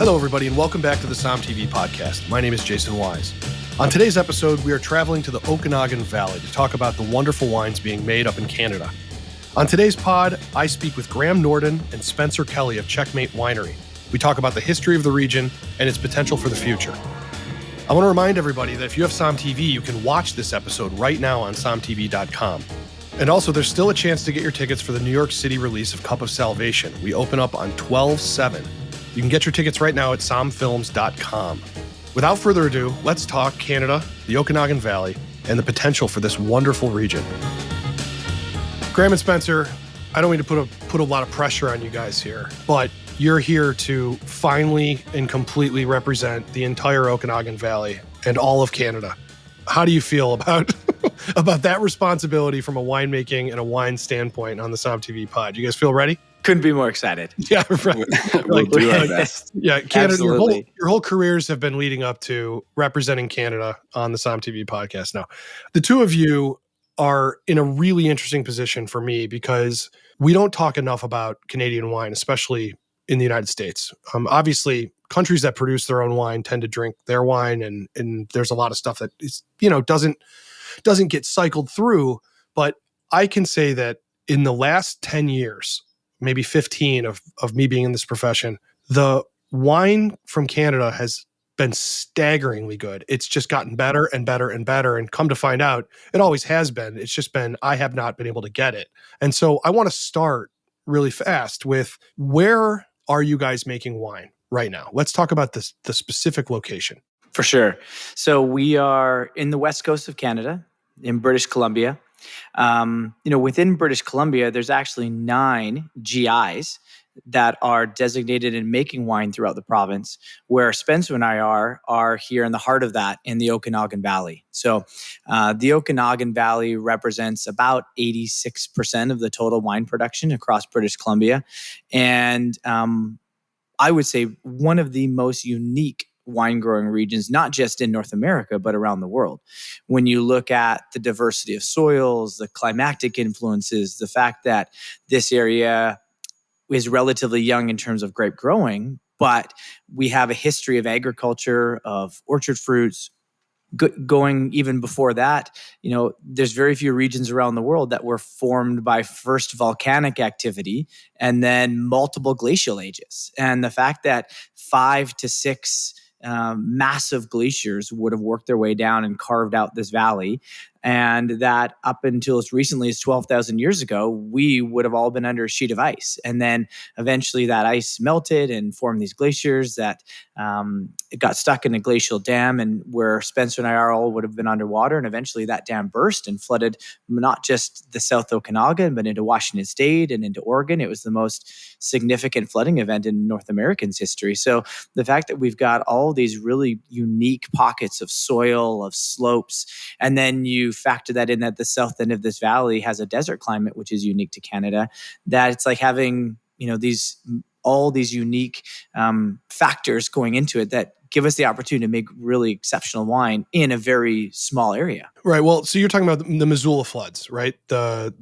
Hello, everybody, and welcome back to the Somm TV podcast. My name is Jason Wise. On today's episode, we are traveling to the Okanagan Valley to talk about the wonderful wines being made up in Canada. On today's pod, I speak with Graham Nordin and Spencer Kelly of Checkmate Winery. We talk about the history of the region and its potential for the future. I want to remind everybody that if you have Somm TV, you can watch this episode right now on sommtv.com. And also, there's still a chance to get your tickets for the New York City release of Cup of Salvation. We open up on 12/7. You can get your tickets right now at sommfilms.com. Without further ado, let's talk Canada, the Okanagan Valley, and the potential for this wonderful region. Graham and Spencer, I don't mean to put a lot of pressure on you guys here, but you're here to finally and completely represent the entire Okanagan Valley and all of Canada. How do you feel about about that responsibility from a winemaking and a wine standpoint on the Somm TV pod? You guys feel ready? Couldn't be more excited. Yeah, right. We'll do our best. Yeah, Canada. Absolutely. Your whole careers have been leading up to representing Canada on the Somm TV podcast. Now, the two of you are in a really interesting position for me because we don't talk enough about Canadian wine, especially in the United States. Obviously, countries that produce their own wine tend to drink their wine, and there's a lot of stuff that is, doesn't get cycled through. But I can say that in the last 10 years, maybe 15 of me being in this profession, the wine from Canada has been staggeringly good. It's just gotten better and better and better. And come to find out, it always has been. It's just been, I have not been able to get it. And so I want to start really fast with, where are you guys making wine right now? Let's talk about the specific location. For sure. So we are in the west coast of Canada, in British Columbia. Within British Columbia, there's actually 9 GIs that are designated in making wine throughout the province, where Spencer and I are here in the heart of that in the Okanagan Valley. So the Okanagan Valley represents about 86% of the total wine production across British Columbia. And I would say one of the most unique wine growing regions, not just in North America, but around the world. When you look at the diversity of soils, the climatic influences, the fact that this area is relatively young in terms of grape growing, but we have a history of agriculture, of orchard fruits, going even before that. There's very few regions around the world that were formed by first volcanic activity and then multiple glacial ages. And the fact that 5 to 6 massive glaciers would have worked their way down and carved out this valley, and that up until as recently as 12,000 years ago, we would have all been under a sheet of ice. And then eventually that ice melted and formed these glaciers that it got stuck in a glacial dam, and where Spencer and I all would have been underwater. And eventually that dam burst and flooded not just the South Okanagan, but into Washington State and into Oregon. It was the most significant flooding event in North America's history. So the fact that we've got all these really unique pockets of soil, of slopes, and then you factor that in that the south end of this valley has a desert climate, which is unique to Canada, that it's like having, all these unique factors going into it that give us the opportunity to make really exceptional wine in a very small area. Right. Well, so you're talking about the Missoula floods, right? The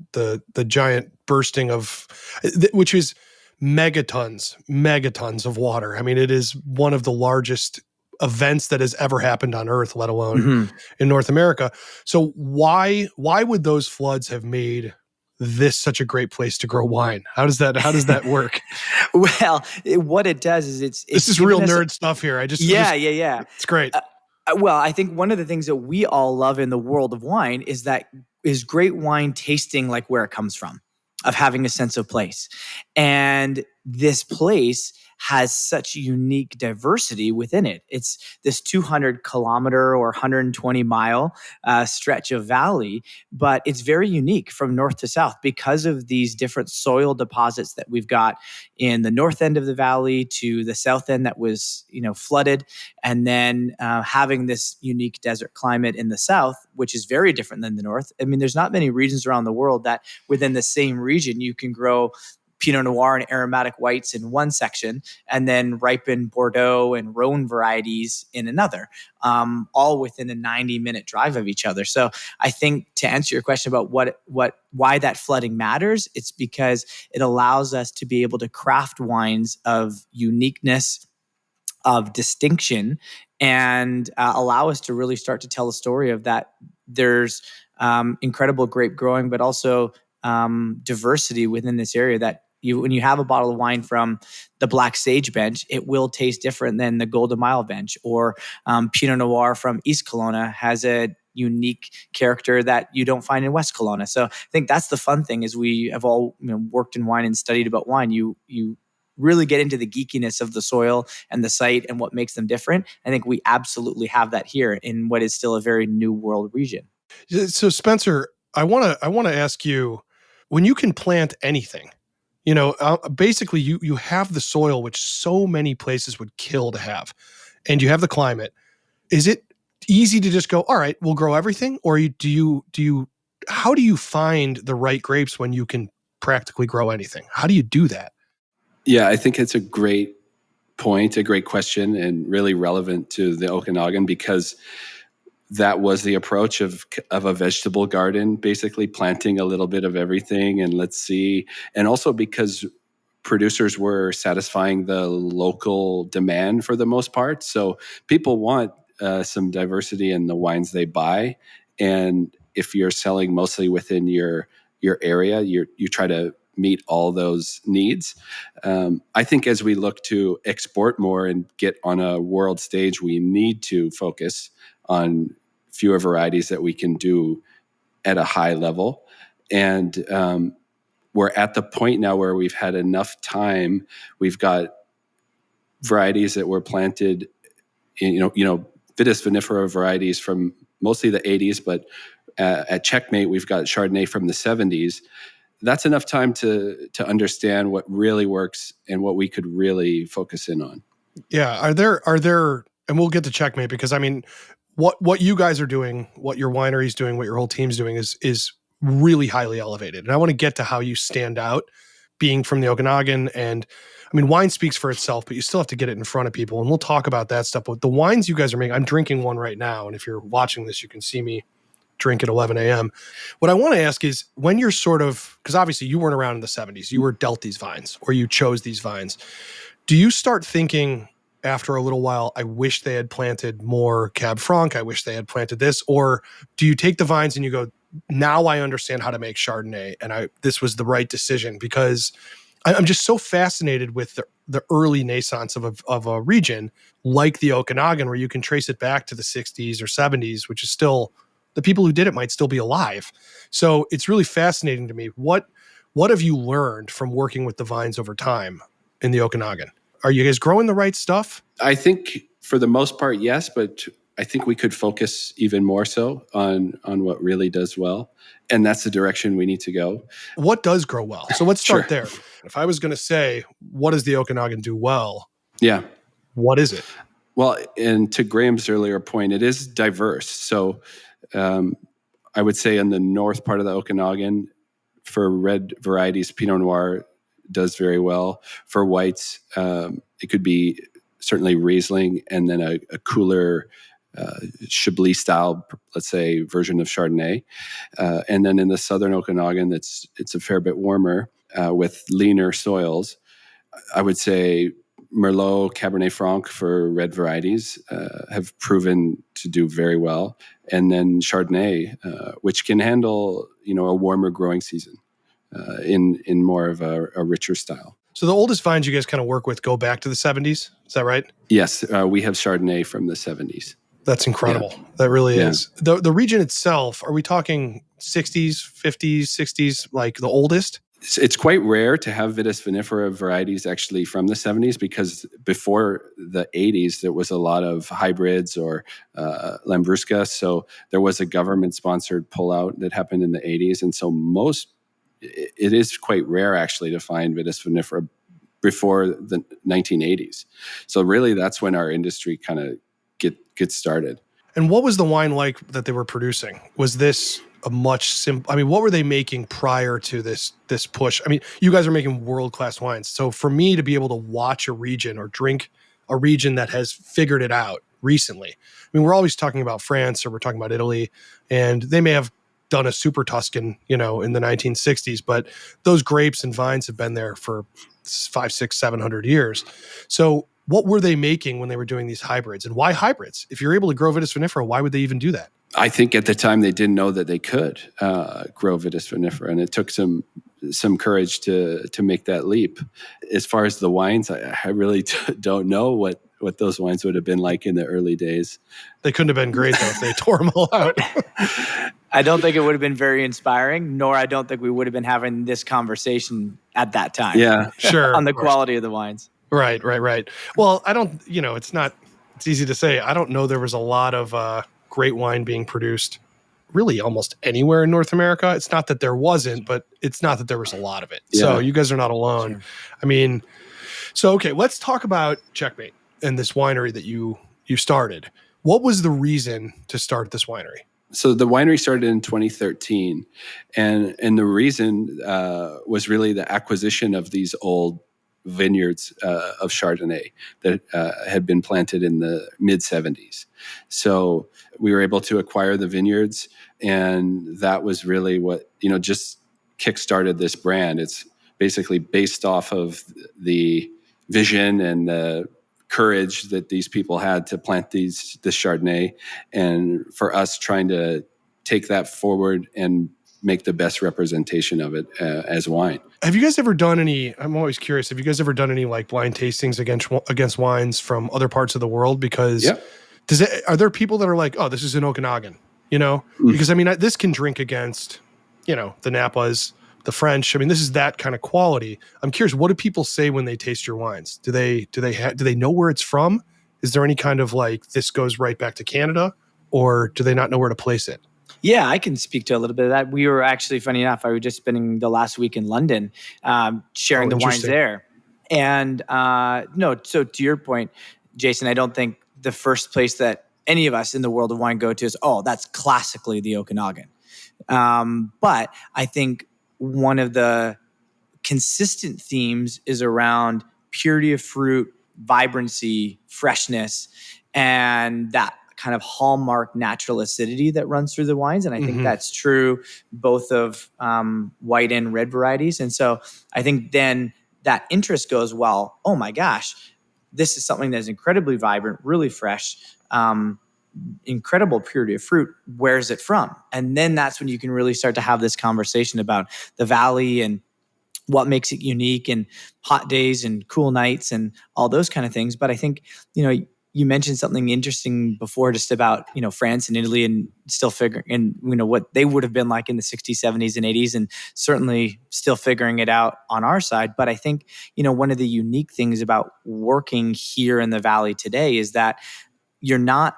giant bursting of, which is megatons of water. I mean, it is one of the largest events that has ever happened on Earth, let alone in North America. So why would those floods have made this such a great place to grow wine? How does that work? Well, what it does is this is real nerd stuff here. Yeah. It's great. Well, I think one of the things that we all love in the world of wine is great wine tasting like where it comes from, of having a sense of place. And this place has such unique diversity within it. It's this 200 kilometer or 120 mile stretch of valley, but it's very unique from north to south because of these different soil deposits that we've got in the north end of the valley to the south end that was, flooded, and then having this unique desert climate in the south, which is very different than the north. I mean, there's not many regions around the world that within the same region you can grow Pinot Noir and aromatic whites in one section, and then ripen Bordeaux and Rhone varieties in another, all within a 90-minute drive of each other. So I think to answer your question about why that flooding matters, it's because it allows us to be able to craft wines of uniqueness of distinction and allow us to really start to tell a story of that. There's incredible grape growing, but also diversity within this area that when you have a bottle of wine from the Black Sage bench, it will taste different than the Golden Mile bench, or Pinot Noir from East Kelowna has a unique character that you don't find in West Kelowna. So I think that's the fun thing is we have all worked in wine and studied about wine. You really get into the geekiness of the soil and the site and what makes them different. I think we absolutely have that here in what is still a very new world region. So Spencer, I want to ask you, when you can plant anything, basically you have the soil, which so many places would kill to have, and you have the climate. Is it easy to just go, all right, we'll grow everything? Or how do you find the right grapes when you can practically grow anything? How do you do that? Yeah, I think it's a great point, a great question, and really relevant to the Okanagan, because that was the approach of a vegetable garden, basically planting a little bit of everything and let's see. And also because producers were satisfying the local demand for the most part. So people want some diversity in the wines they buy. And if you're selling mostly within your area, you try to meet all those needs. I think as we look to export more and get on a world stage, we need to focus on fewer varieties that we can do at a high level. And we're at the point now where we've had enough time. We've got varieties that were planted in, Vitis vinifera varieties from mostly the 80s, but at Checkmate, we've got Chardonnay from the 70s. That's enough time to understand what really works and what we could really focus in on. Yeah. Are there, and we'll get to Checkmate, because what you guys are doing, what your winery's doing, what your whole team's doing is really highly elevated. And I want to get to how you stand out being from the Okanagan. And wine speaks for itself, but you still have to get it in front of people. And we'll talk about that stuff. But the wines you guys are making, I'm drinking one right now. And if you're watching this, you can see me drink at 11 a.m. What I want to ask is, when you're because obviously you weren't around in the 70s, you were dealt these vines or you chose these vines. Do you start thinking after a little while, I wish they had planted more Cab Franc, I wish they had planted this? Or do you take the vines and you go, now I understand how to make Chardonnay and this was the right decision? Because I'm just so fascinated with the early naissance of a region like the Okanagan, where you can trace it back to the 60s or 70s, which is still, the people who did it might still be alive. So it's really fascinating to me. What have you learned from working with the vines over time in the Okanagan? Are you guys growing the right stuff? I think for the most part, yes, but I think we could focus even more so on what really does well. And that's the direction we need to go. What does grow well? So let's start Sure. there. If I was going to say, what does the Okanagan do well? Yeah. What is it? Well, and to Graham's earlier point, it is diverse. So I would say in the north part of the Okanagan, for red varieties, Pinot Noir does very well. For whites, it could be certainly Riesling and then a cooler Chablis style, let's say, version of Chardonnay. And then in the southern Okanagan, it's a fair bit warmer with leaner soils. I would say Merlot, Cabernet Franc for red varieties have proven to do very well. And then Chardonnay, which can handle, a warmer growing season in more of a richer style. So the oldest vines you guys kind of work with go back to the 70s. Is that right? Yes, we have Chardonnay from the 70s. That's incredible. Yeah. That really is. The region itself, are we talking 60s, 50s, 60s, like the oldest? It's quite rare to have Vitis vinifera varieties actually from the 70s, because before the 80s, there was a lot of hybrids or Lambrusca. So there was a government-sponsored pullout that happened in the 80s. And so it is quite rare actually to find Vitis vinifera before the 1980s. So really that's when our industry kind of gets started. And what was the wine like that they were producing? Was this a much simpler? What were they making prior to this push? You guys are making world-class wines. So for me to be able to watch a region or drink a region that has figured it out recently, we're always talking about France or we're talking about Italy, and they may have done a super Tuscan, in the 1960s, but those grapes and vines have been there for 500, 600, 700 years. So what were they making when they were doing these hybrids, and why hybrids? If you're able to grow Vitis vinifera, why would they even do that? I think at the time they didn't know that they could grow Vitis vinifera, and it took some courage to make that leap. As far as the wines, I really don't know what those wines would have been like in the early days. They couldn't have been great though if they tore them all out. I don't think it would have been very inspiring, nor I don't think we would have been having this conversation at that time. Yeah, sure. On the quality of the wines. Right. Well, I don't, it's easy to say. I don't know there was a lot of great wine being produced really almost anywhere in North America. It's not that there wasn't, but it's not that there was a lot of it. Yeah. So you guys are not alone. Sure. I mean, okay, let's talk about Checkmate and this winery that you started. What was the reason to start this winery? So the winery started in 2013, and the reason was really the acquisition of these old vineyards of Chardonnay that had been planted in the mid 70s. So we were able to acquire the vineyards, and that was really what, just kickstarted this brand. It's basically based off of the vision and the courage that these people had to plant this Chardonnay, and for us trying to take that forward and make the best representation of it as wine. Have you guys ever done any, I'm always curious, have you guys ever done any like blind tastings against wines from other parts of the world? Because are there people that are like, oh, this is in Okanagan, Because I mean, this can drink against, the Napas, the French. I mean, this is that kind of quality. I'm curious, what do people say when they taste your wines? Do they know where it's from? Is there any kind of like, this goes right back to Canada, or do they not know where to place it? Yeah, I can speak to a little bit of that. We were actually, funny enough, I was just spending the last week in London, sharing the wines there. And so to your point, Jason, I don't think the first place that any of us in the world of wine go to is, that's classically the Okanagan. But I think one of the consistent themes is around purity of fruit, vibrancy, freshness, and that kind of hallmark natural acidity that runs through the wines. And I think that's true both of white and red varieties. And so I think then that interest goes, well, oh my gosh, this is something that's incredibly vibrant, really fresh, incredible purity of fruit. Where's it from? And then that's when you can really start to have this conversation about the valley and what makes it unique, and hot days and cool nights and all those kind of things. But I think, you mentioned something interesting before, just about, France and Italy, and still figuring, and what they would have been like in the 60s, 70s, and 80s, and certainly still figuring it out on our side. But I think, one of the unique things about working here in the Valley today is that you're not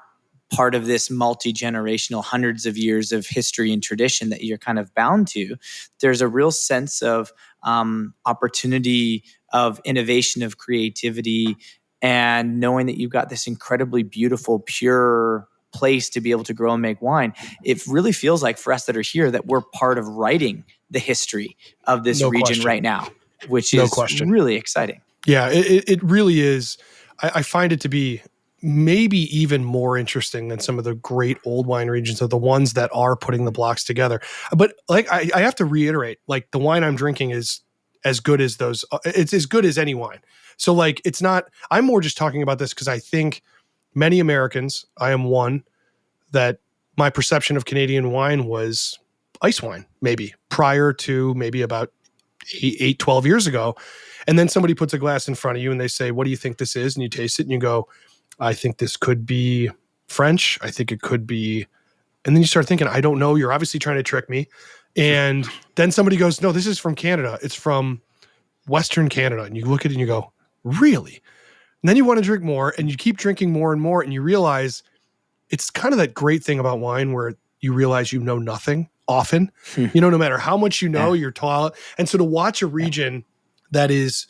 part of this multi-generational, hundreds of years of history and tradition that you're kind of bound to. There's a real sense of opportunity, of innovation, of creativity, and knowing that you've got this incredibly beautiful, pure place to be able to grow and make wine. It really feels like, for us that are here, that we're part of writing the history of this region right now, which is really exciting. Yeah, it really is. I find it to be maybe even more interesting than some of the great old wine regions, of the ones that are putting the blocks together. But like, I have to reiterate, like, the wine I'm drinking is as good as those. It's as good as any wine. So like, it's not, I'm more just talking about this because I think many Americans, I am one, that my perception of Canadian wine was ice wine, maybe prior to maybe about 12 years ago. And then somebody puts a glass in front of you and they say, what do you think this is? And you taste it and you go, I think this could be French. I think it could be. And then you start thinking, I don't know. You're obviously trying to trick me. And then somebody goes, no, this is from Canada. It's from Western Canada. And you look at it and you go, really? And then you want to drink more, and you keep drinking more and more. And you realize it's kind of that great thing about wine where you realize you know nothing often. No matter how much you know, you're tall. And so to watch a region that is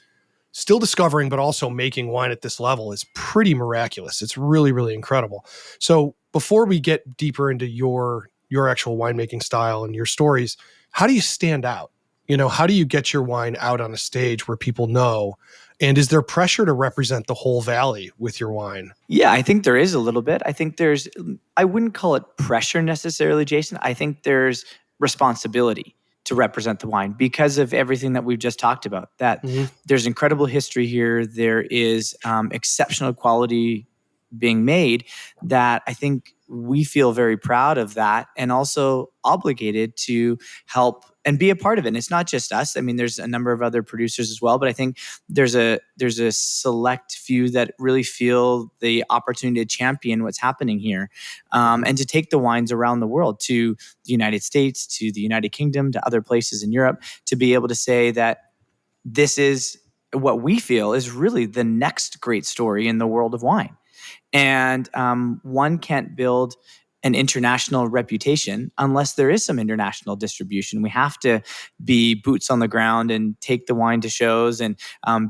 still discovering, but also making wine at this level is pretty miraculous. It's really, really incredible. So before we get deeper into your actual winemaking style and your stories, how do you stand out? How do you get your wine out on a stage where people know? And is there pressure to represent the whole valley with your wine? Yeah, I think there is a little bit. I think I wouldn't call it pressure necessarily, Jason. I think there's responsibility to represent the wine because of everything that we've just talked about. That there's incredible history here. There is exceptional quality being made that I think we feel very proud of that and also obligated to help and be a part of it. And it's not just us. I mean, there's a number of other producers as well, but I think there's a select few that really feel the opportunity to champion what's happening here, and to take the wines around the world, to the United States, to the United Kingdom, to other places in Europe, to be able to say that this is what we feel is really the next great story in the world of wine. And one can't build an international reputation unless there is some international distribution. We have to be boots on the ground and take the wine to shows and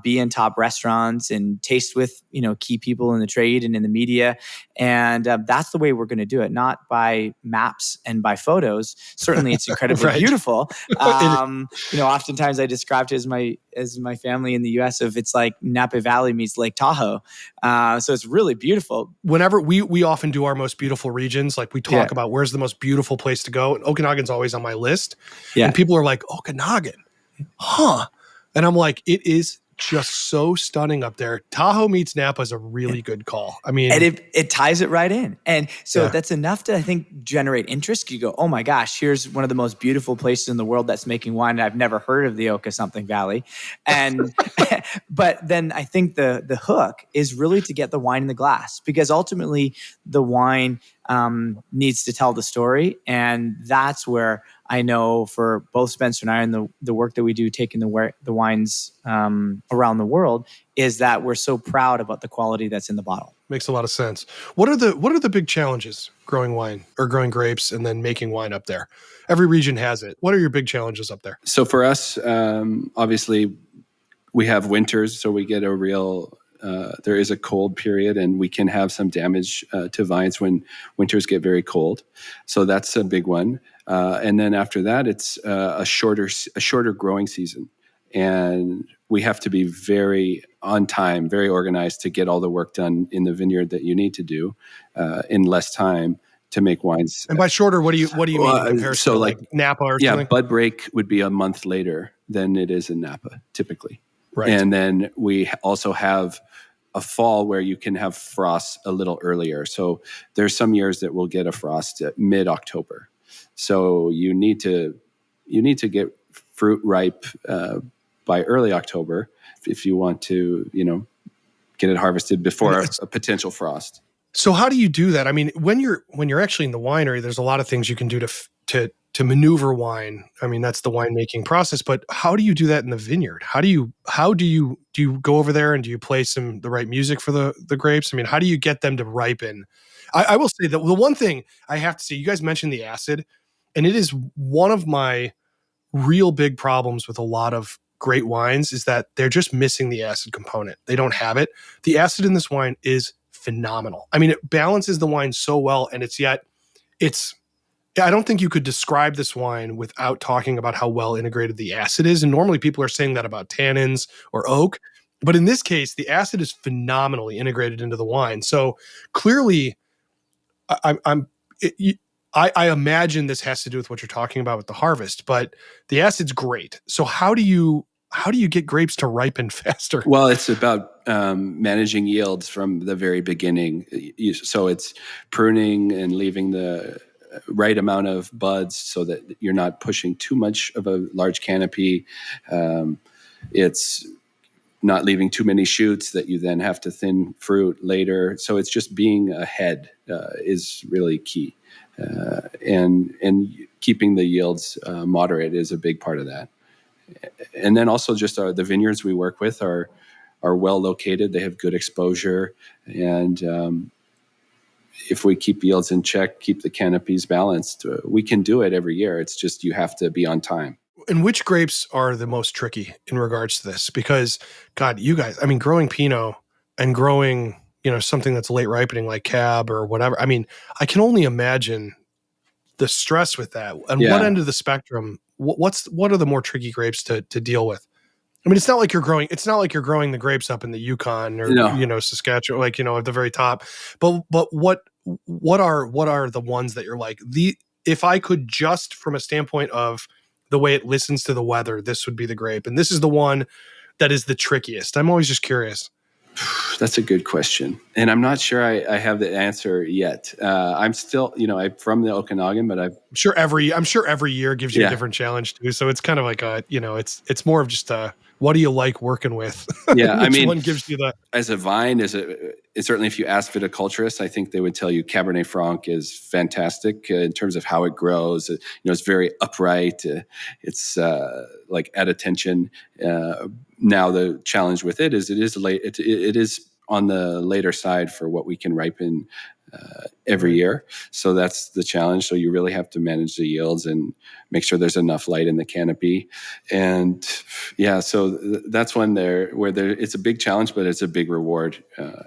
be in top restaurants and taste with key people in the trade and in the media. And that's the way we're going to do it, not by maps and by photos. Certainly, it's incredibly beautiful. Oftentimes I described it as my family in the U.S. of it's like Napa Valley meets Lake Tahoe. So it's really beautiful. Whenever we often do our most beautiful regions, like we talk about where's the most beautiful place to go. And Okanagan's always on my list. Yeah. And people are like, Okanagan, huh? And I'm like, it is just so stunning up there. Tahoe meets Napa is a really good call. I mean, and it ties it right in. And so that's enough to, I think, generate interest. You go, oh my gosh, here's one of the most beautiful places in the world that's making wine. And I've never heard of the Oka something Valley. And, but then I think the hook is really to get the wine in the glass, because ultimately the wine needs to tell the story. And that's where I know for both Spencer and I and the work that we do taking the wines around the world is that we're so proud about the quality that's in the bottle. Makes a lot of sense. What are the big challenges growing wine or growing grapes and then making wine up there? Every region has it. What are your big challenges up there? So for us, obviously we have winters, so we get a real there is a cold period, and we can have some damage to vines when winters get very cold. So that's a big one. And then after that, it's a shorter growing season, and we have to be very on time, very organized to get all the work done in the vineyard that you need to do in less time to make wines. And by shorter, what do you mean in comparison to like Napa or something? Yeah, bud break would be a month later than it is in Napa typically. Right. And then we also have a fall where you can have frost a little earlier. So there's some years that we'll get a frost at mid-October. So you need to get fruit ripe by early October if you want to, get it harvested before a potential frost. So how do you do that? I mean, when you're actually in the winery, there's a lot of things you can do to maneuver wine. I mean, that's the winemaking process, but how do you do that in the vineyard? How do you go over there and do you play the right music for the grapes? I mean, how do you get them to ripen? I will say that the one thing I have to say, you guys mentioned the acid, and it is one of my real big problems with a lot of great wines is that they're just missing the acid component. They don't have it. The acid in this wine is phenomenal. I mean, it balances the wine so well, and I don't think you could describe this wine without talking about how well integrated the acid is. And normally people are saying that about tannins or oak. But in this case, the acid is phenomenally integrated into the wine. So clearly, I imagine this has to do with what you're talking about with the harvest, but the acid's great. So how do you get grapes to ripen faster? Well, it's about managing yields from the very beginning. So it's pruning and leaving the right amount of buds so that you're not pushing too much of a large canopy. It's not leaving too many shoots that you then have to thin fruit later. So it's just being ahead is really key. And keeping the yields moderate is a big part of that. And then also just the vineyards we work with are well located. They have good exposure, and if we keep yields in check, keep the canopies balanced, we can do it every year. It's just you have to be on time. And which grapes are the most tricky in regards to this? Because, God, you guys, I mean, growing Pinot and growing, something that's late ripening like Cab or whatever. I mean, I can only imagine the stress with that. And what end of the spectrum? What are the more tricky grapes to deal with? I mean, it's not like you're growing the grapes up in the Yukon or Saskatchewan, at the very top. But what are the ones that you're like, if I could just from a standpoint of the way it listens to the weather, this would be the grape. And this is the one that is the trickiest. I'm always just curious. That's a good question. And I'm not sure I have the answer yet. I'm still, I'm from the Okanagan, but I'm sure every year gives you a different challenge too. So it's kind of like it's more of just what do you like working with? Yeah. Which one gives you the, as a vine, certainly if you ask viticulturists, I think they would tell you Cabernet Franc is fantastic in terms of how it grows. It's very upright. It's like at attention. Now the challenge with it is it is on the later side for what we can ripen every year. So that's the challenge. So you really have to manage the yields and make sure there's enough light in the canopy. And so that's one it's a big challenge, but it's a big reward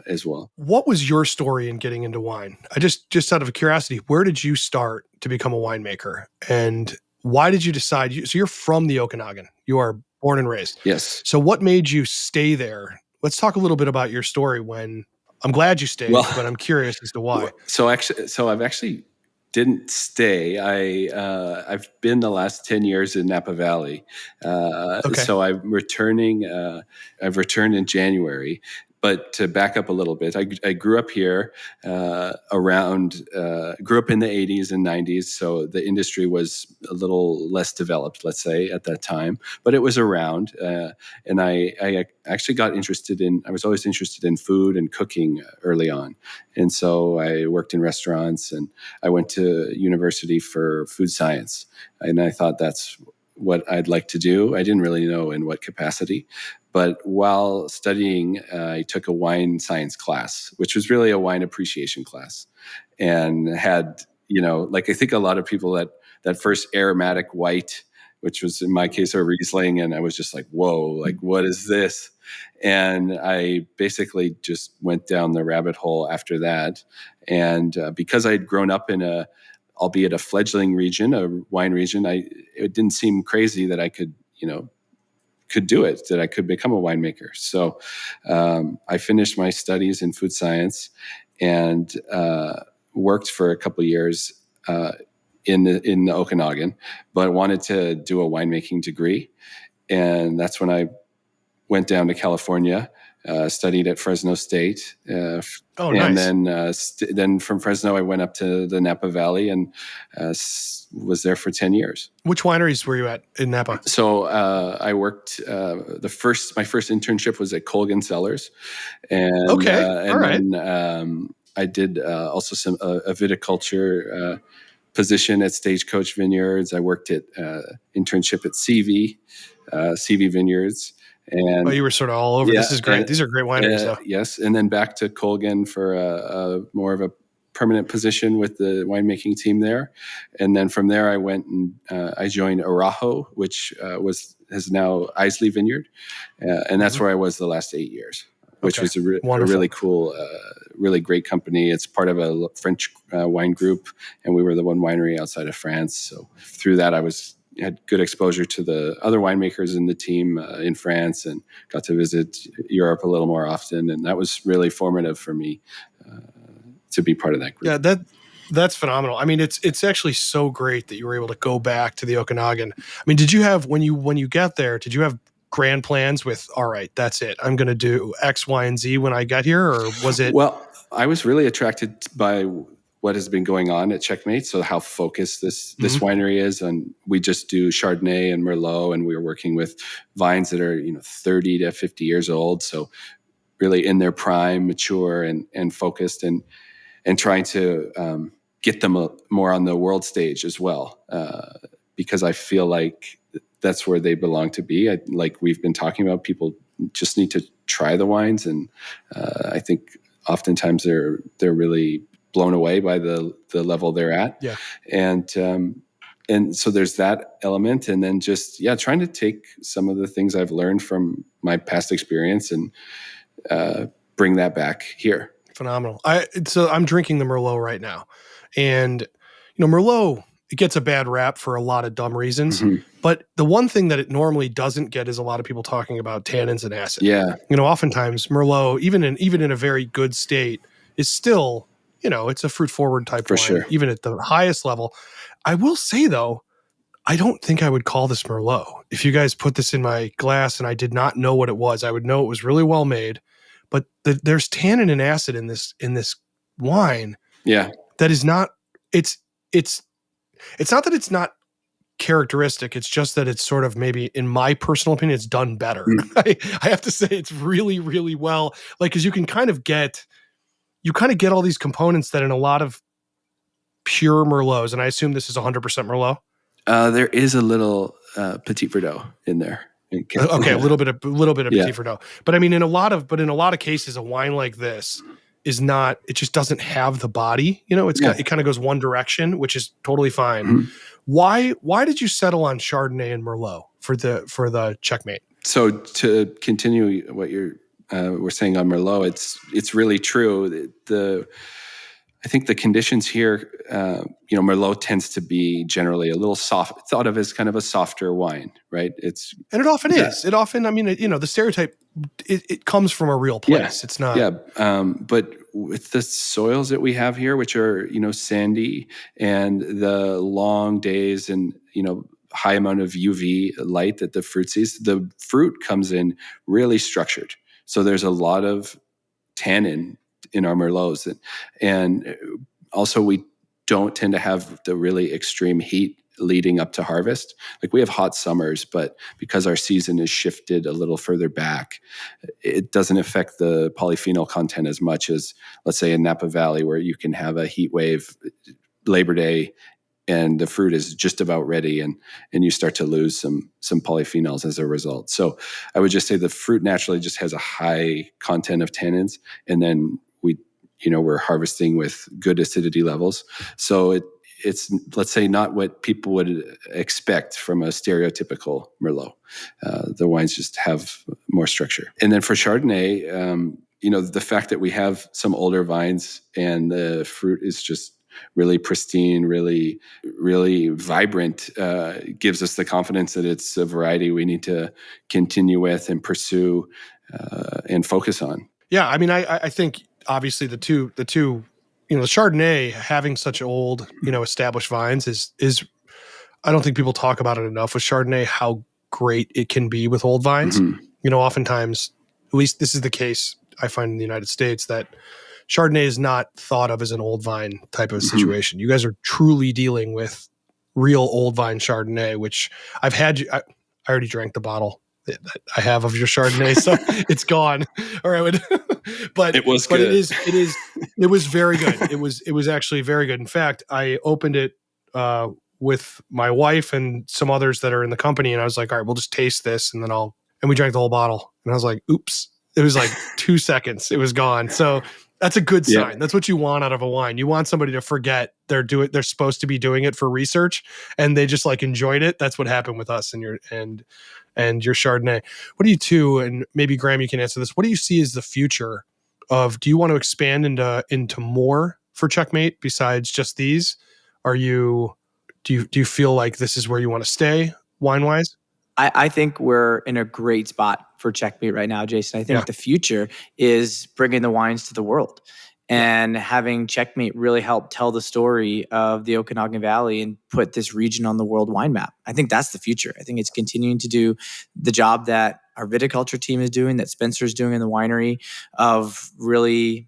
as well. What was your story in getting into wine? I just out of curiosity, where did you start to become a winemaker? And why did you decide? So you're from the Okanagan. You are born and raised. Yes. So what made you stay there? Let's talk a little bit about your story. I'm glad you stayed, but I'm curious as to why. So I've actually didn't stay. I've been the last 10 years in Napa Valley. Okay. So I'm returning. I've returned in January. But to back up a little bit, I grew up here grew up in the 80s and 90s. So the industry was a little less developed, let's say, at that time. But it was around. And I actually I was always interested in food and cooking early on. And so I worked in restaurants and I went to university for food science. And I thought that's what I'd like to do. I didn't really know in what capacity. But while studying, I took a wine science class, which was really a wine appreciation class, and had, I think a lot of people that first aromatic white, which was in my case a Riesling, and I was just like, whoa, like what is this? And I basically just went down the rabbit hole after that. And because I had grown up in albeit a fledgling region, a wine region, it didn't seem crazy that I could do it, that I could become a winemaker. So I finished my studies in food science and worked for a couple of years in the Okanagan, but wanted to do a winemaking degree. And that's when I went down to California, studied at Fresno State. Nice. And then from Fresno, I went up to the Napa Valley and was there for 10 years. Which wineries were you at in Napa? So I worked, my first internship was at Colgan Cellars. And, all right. Then I did also a viticulture position at Stagecoach Vineyards. I worked at internship at CV Vineyards. And you were sort of all over. This is great. These are great wineries, though. Yes, and then back to Colgan for more of a permanent position with the winemaking team there. And then from there, I went and I joined Arajo, which is now Islay Vineyard, and that's where I was the last 8 years, which was a really cool, really great company. It's part of a French wine group, and we were the one winery outside of France. So through that, I had good exposure to the other winemakers in the team in France and got to visit Europe a little more often. And that was really formative for me to be part of that group. Yeah, that's phenomenal. I mean, it's actually so great that you were able to go back to the Okanagan. I mean, did you have, when you get there, did you have grand plans with, all right, that's it, I'm going to do X, Y, and Z when I got here? Or was it? Well, I was really attracted by what has been going on at Checkmate. So how focused this winery is. And we just do Chardonnay and Merlot, and we were working with vines that are, 30 to 50 years old. So really in their prime, mature and focused and trying to get them more on the world stage as well. Because I feel like that's where they belong to be. Like we've been talking about, people just need to try the wines. And I think oftentimes they're really blown away by the level they're at. Yeah. And so there's that element. And then just, trying to take some of the things I've learned from my past experience and bring that back here. Phenomenal. So I'm drinking the Merlot right now. And, Merlot, it gets a bad rap for a lot of dumb reasons. Mm-hmm. But the one thing that it normally doesn't get is a lot of people talking about tannins and acid. Yeah. Oftentimes Merlot, even in a very good state, is still, it's a fruit forward type wine, sure, even at the highest level. I will say though, I don't think I would call this Merlot. If you guys put this in my glass and I did not know what it was, I would know it was really well made. But there's tannin and acid in this wine. Yeah. That is not. It's not that it's not characteristic. It's just that it's sort of, maybe in my personal opinion, it's done better. I have to say it's really, really well. Like, because you kind of get all these components that in a lot of pure Merlots, and I assume this is 100% Merlot. There is a little Petit Verdot in there. Okay, a little bit of Petit Verdot. But I mean, in a lot of cases, a wine like this is not. It just doesn't have the body. It kind of goes one direction, which is totally fine. Mm-hmm. Why did you settle on Chardonnay and Merlot for the Checkmate? So to continue what we're saying on Merlot, it's really true. I think the conditions here, Merlot tends to be generally a little soft, thought of as kind of a softer wine, right? And it often is. It often, the stereotype, it comes from a real place. Yeah. It's not. Yeah. But with the soils that we have here, which are, sandy, and the long days and, high amount of UV light that the fruit sees, the fruit comes in really structured. So there's a lot of tannin in our Merlots. And also we don't tend to have the really extreme heat leading up to harvest. Like, we have hot summers, but because our season is shifted a little further back, it doesn't affect the polyphenol content as much as, let's say, in Napa Valley, where you can have a heat wave Labor Day and the fruit is just about ready, and you start to lose some polyphenols as a result. So I would just say the fruit naturally just has a high content of tannins, and then we're harvesting with good acidity levels. So it's, let's say, not what people would expect from a stereotypical Merlot. The wines just have more structure. And then for Chardonnay, the fact that we have some older vines and the fruit is just really pristine, really, really vibrant, gives us the confidence that it's a variety we need to continue with and pursue and focus on. Yeah, I mean, I think obviously the two, the Chardonnay having such old, established vines is I don't think people talk about it enough with Chardonnay, how great it can be with old vines. Mm-hmm. Oftentimes, at least this is the case I find in the United States, that Chardonnay is not thought of as an old vine type of situation. Mm-hmm. You guys are truly dealing with real old vine Chardonnay, which I've had. I already drank the bottle that I have of your Chardonnay, so it's gone. All right, but it was good. But it was very good. It was actually very good. In fact, I opened it with my wife and some others that are in the company, and I was like, all right, we'll just taste this, and then and we drank the whole bottle, and I was like, oops. It was like 2 seconds. It was gone. So that's a good sign. Yeah. That's what you want out of a wine. You want somebody to forget they're supposed to be doing it for research, and they just enjoyed it. That's what happened with us and your Chardonnay. What do you two, and maybe Graham, you can answer this. What do you see as the future of? Do you want to expand into more for Checkmate besides just these? Do you feel like this is where you want to stay wine wise? I think we're in a great spot for Checkmate right now, Jason. I think the future is bringing the wines to the world and having Checkmate really help tell the story of the Okanagan Valley and put this region on the world wine map. I think that's the future. I think it's continuing to do the job that our viticulture team is doing, that Spencer's doing in the winery, of really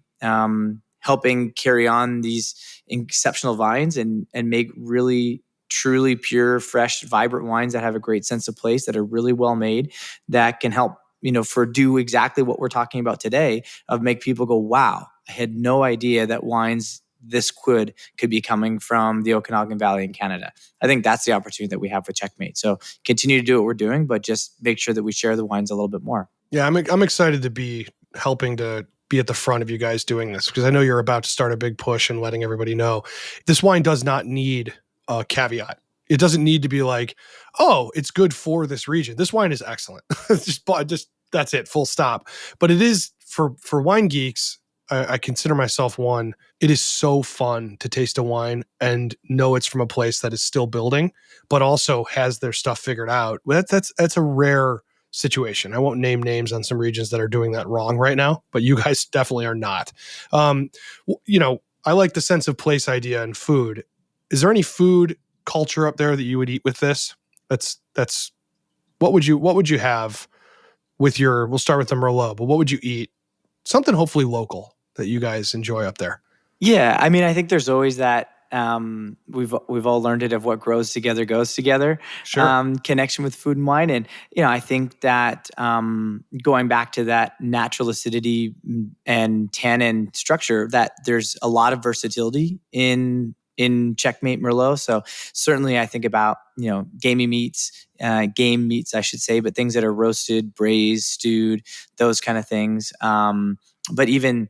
helping carry on these exceptional vines and make really truly pure, fresh, vibrant wines that have a great sense of place, that are really well made, that can help, do exactly what we're talking about today, of make people go, wow, I had no idea that wines this could be coming from the Okanagan Valley in Canada. I think that's the opportunity that we have with Checkmate. So continue to do what we're doing, but just make sure that we share the wines a little bit more. Yeah, I'm excited to be helping to be at the front of you guys doing this, because I know you're about to start a big push and letting everybody know this wine does not need a caveat. It doesn't need to be like, oh, it's good for this region. This wine is excellent. just that's it, full stop. But it is for wine geeks. I consider myself one. It is so fun to taste a wine and know it's from a place that is still building, but also has their stuff figured out. That's a rare situation. I won't name names on some regions that are doing that wrong right now, but you guys definitely are not. I like the sense of place idea in food. Is there any food culture up there that you would eat with this? That's what would you have with your? We'll start with the Merlot, but what would you eat? Something hopefully local that you guys enjoy up there. Yeah, I mean, I think there's always that. We've all learned it of what grows together goes together. Sure. Connection with food and wine, and I think that going back to that natural acidity and tannin structure, that there's a lot of versatility in Checkmate Merlot. So certainly, I think about game meats, I should say, but things that are roasted, braised, stewed, those kind of things. But even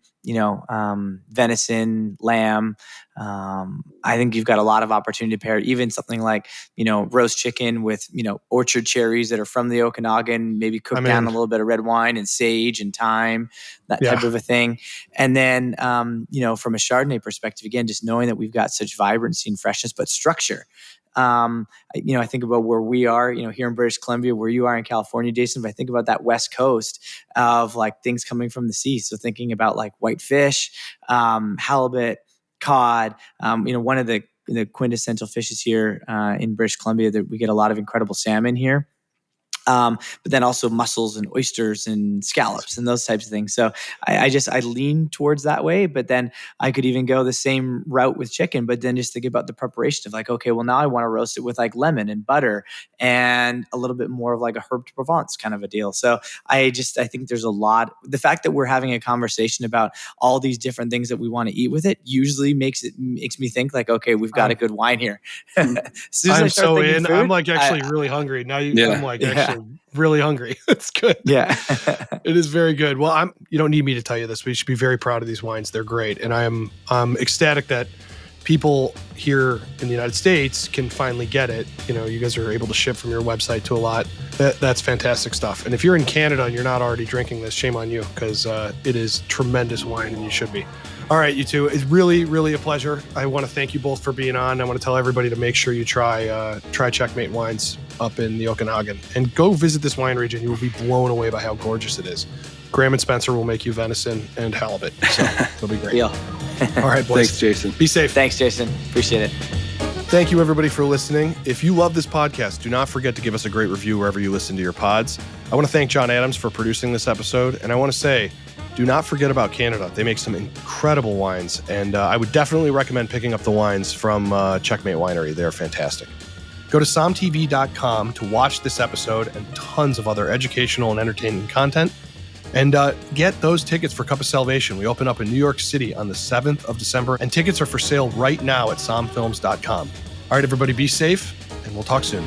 venison, lamb. I think you've got a lot of opportunity to pair even something like, roast chicken with, orchard cherries that are from the Okanagan, maybe cook down a little bit of red wine and sage and thyme, that type of a thing. And then, from a Chardonnay perspective, again, just knowing that we've got such vibrancy and freshness, but structure. I think about where we are, here in British Columbia, where you are in California, Jason. If I think about that West Coast of like things coming from the sea, so thinking about like whitefish, halibut, cod, one of the quintessential fishes here in British Columbia, that we get a lot of incredible salmon here. But then also mussels and oysters and scallops and those types of things. So I lean towards that way, but then I could even go the same route with chicken, but then just think about the preparation of like, okay, well now I want to roast it with like lemon and butter and a little bit more of like a herb de Provence kind of a deal. So I think there's a lot, the fact that we're having a conversation about all these different things that we want to eat with it usually makes me think like, okay, we've got a good wine here. I'm so in. Food, I'm like actually really hungry now. I'm like actually really hungry. It's good. Yeah. It is very good. Well, you don't need me to tell you this, but you should be very proud of these wines. They're great. And I'm ecstatic that people here in the United States can finally get it. You guys are able to ship from your website to a lot. That's fantastic stuff. And if you're in Canada and you're not already drinking this, shame on you, because it is tremendous wine and you should be. All right, you two. It's really, really a pleasure. I want to thank you both for being on. I want to tell everybody to make sure you try Checkmate Wines up in the Okanagan. And go visit this wine region. You will be blown away by how gorgeous it is. Graham and Spencer will make you venison and halibut. So it'll be great. Deal. All right, boys. Thanks, Jason. Be safe. Thanks, Jason. Appreciate it. Thank you, everybody, for listening. If you love this podcast, do not forget to give us a great review wherever you listen to your pods. I want to thank John Adams for producing this episode. And I want to say, do not forget about Canada. They make some incredible wines, and I would definitely recommend picking up the wines from Checkmate Winery. They're fantastic. Go to somtv.com to watch this episode and tons of other educational and entertaining content, and get those tickets for Cup of Salvation. We open up in New York City on the 7th of December, and tickets are for sale right now at somfilms.com. All right, everybody, be safe, and we'll talk soon.